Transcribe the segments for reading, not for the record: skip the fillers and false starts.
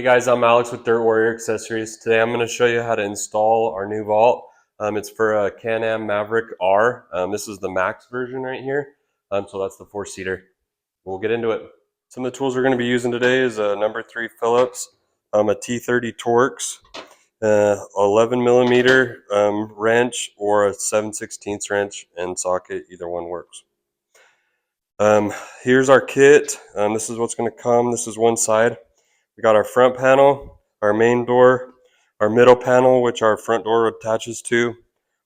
guys, I'm Alex with Dirt Warrior Accessories. Today I'm going to show you how to install our new vault. It's for a CANAM Maverick R. This is the max version right here. So that's the 4-seater. We'll get into it. Some of the tools we're going to be using today is a number 3 Phillips, a T30 Torx, 11 millimeter wrench, or a 7/16 wrench and socket. Either one works. Here's our kit. This is what's going to come. This is one side. We got our front panel, our main door, our middle panel, which our front door attaches to,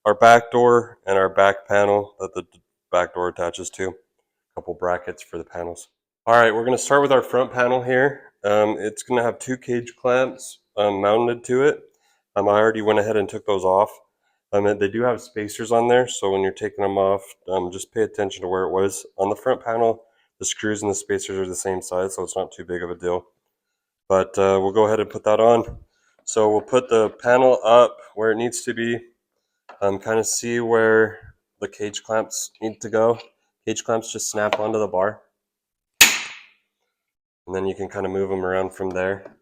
our back door, and our back panel that the back door attaches to. A couple brackets for the panels. All right, we're going to start with our front panel here. It's going to have 2 cage clamps mounted to it. I already went ahead and took those off. They do have spacers on there, so when you're taking them off, just pay attention to where it was. On the front panel, the screws and the spacers are the same size, so it's not too big of a deal. But we'll go ahead and put that on. So we'll put the panel up where it needs to be. Kind of see where the cage clamps need to go. Cage clamps just snap onto the bar. And then you can kind of move them around from there.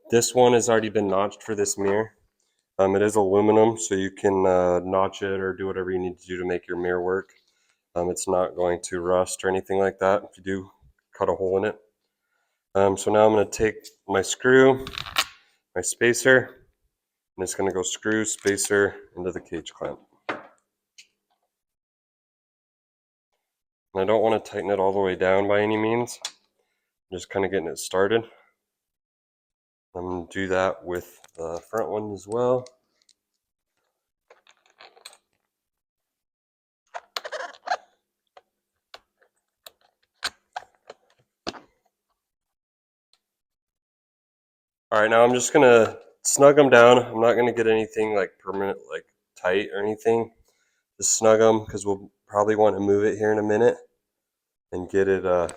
This one has already been notched for this mirror. It is aluminum, so you can notch it or do whatever you need to do to make your mirror work. It's not going to rust or anything like that if you do cut a hole in it. So now I'm going to take my screw, my spacer, and it's going to go screw, spacer into the cage clamp. And I don't want to tighten it all the way down by any means. I'm just kind of getting it started. I'm going to do that with the front one as well. All right, now I'm just going to snug them down. I'm not going to get anything like permanent, like tight or anything. Just snug them because we'll probably want to move it here in a minute and get it a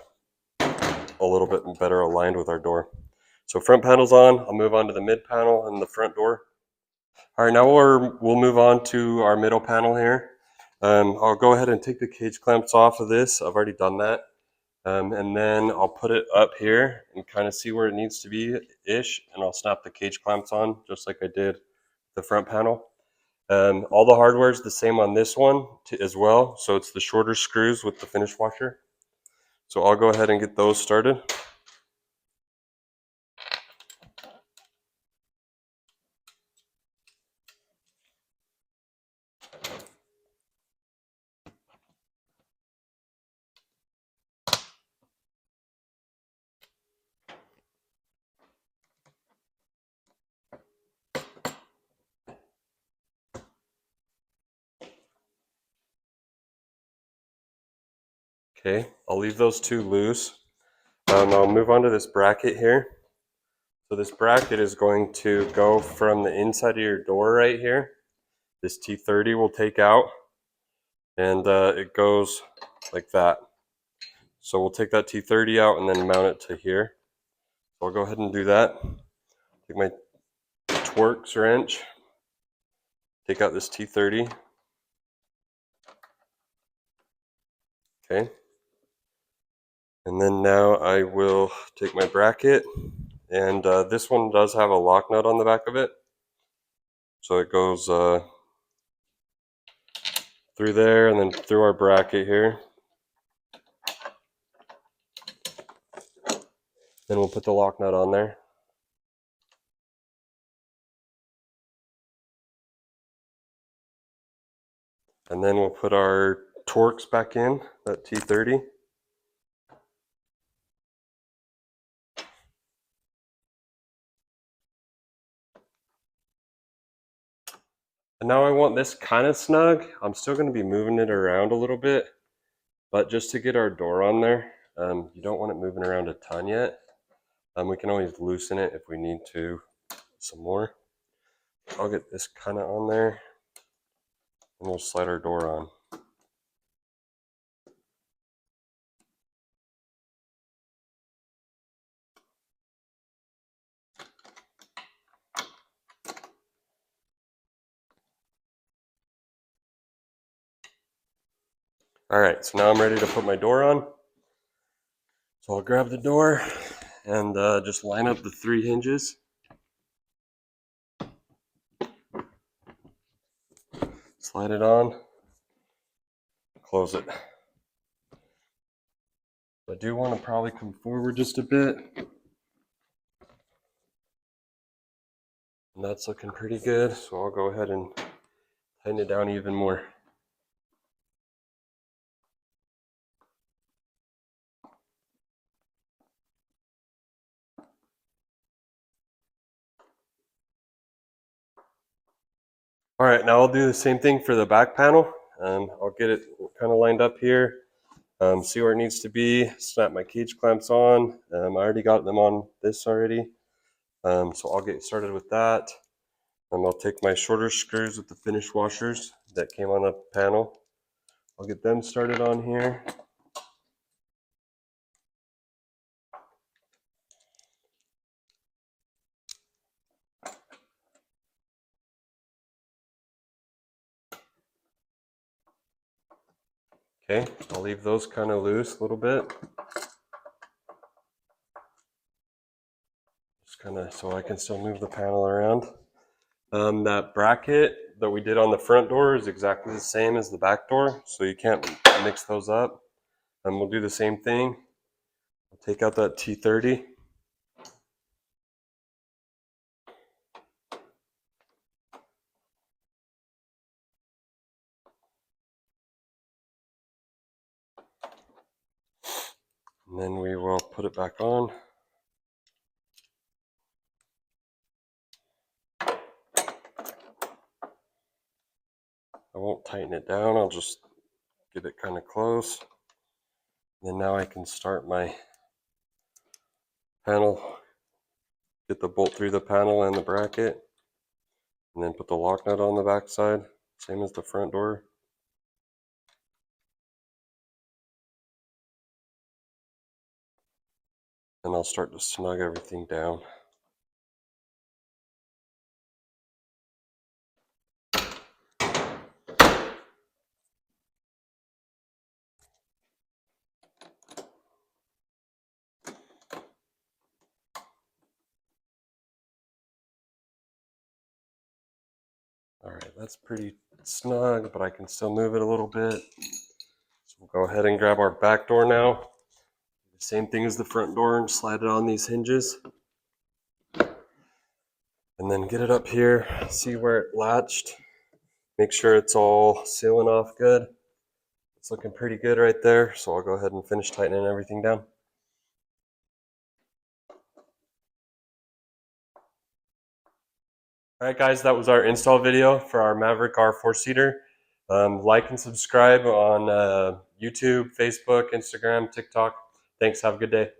little bit better aligned with our door. So front panel's on. I'll move on to the mid panel and the front door. All right, now we'll move on to our middle panel here. I'll go ahead and take the cage clamps off of this. I've already done that. And then I'll put it up here and kind of see where it needs to be-ish, and I'll snap the cage clamps on just like I did the front panel. All the hardware is the same on this one as well, so it's the shorter screws with the finish washer. So I'll go ahead and get those started. Okay, I'll leave those 2 loose. I'll move on to this bracket here. So this bracket is going to go from the inside of your door right here. This T30 will take out, and it goes like that. So we'll take that T30 out and then mount it to here. So I'll go ahead and do that. Take my Torx wrench, take out this T30. Okay. And then now I will take my bracket, and this one does have a lock nut on the back of it. So it goes through there and then through our bracket here. Then we'll put the lock nut on there. And then we'll put our Torx back in, that T30. And now I want this kind of snug. I'm still going to be moving it around a little bit, but just to get our door on there, you don't want it moving around a ton yet. We can always loosen it if we need to some more. I'll get this kind of on there, and we'll slide our door on. All right, so now I'm ready to put my door on. So I'll grab the door and just line up the 3 hinges. Slide it on, close it. I do want to probably come forward just a bit. And that's looking pretty good, so I'll go ahead and tighten it down even more. All right, now I'll do the same thing for the back panel. I'll get it kind of lined up here, see where it needs to be, snap my cage clamps on. I already got them on this already, so I'll get started with that. I'll take my shorter screws with the finish washers that came on the panel. I'll get them started on here. Okay, I'll leave those kind of loose a little bit. Just kind of so I can still move the panel around. That bracket that we did on the front door is exactly the same as the back door, so you can't mix those up. And we'll do the same thing. I'll take out that T30. And then we will put it back on. I won't tighten it down, I'll just get it kind of close. And now I can start my panel, get the bolt through the panel and the bracket, and then put the lock nut on the back side, same as the front door. And I'll start to snug everything down. All right, that's pretty snug, but I can still move it a little bit. So we'll go ahead and grab our back door now. Same thing as the front door, and slide it on these hinges. And then get it up here, see where it latched. Make sure it's all sealing off good. It's looking pretty good right there, so I'll go ahead and finish tightening everything down. All right, guys, that was our install video for our Maverick R 4-seater. Like and subscribe on YouTube, Facebook, Instagram, TikTok. Thanks. Have a good day.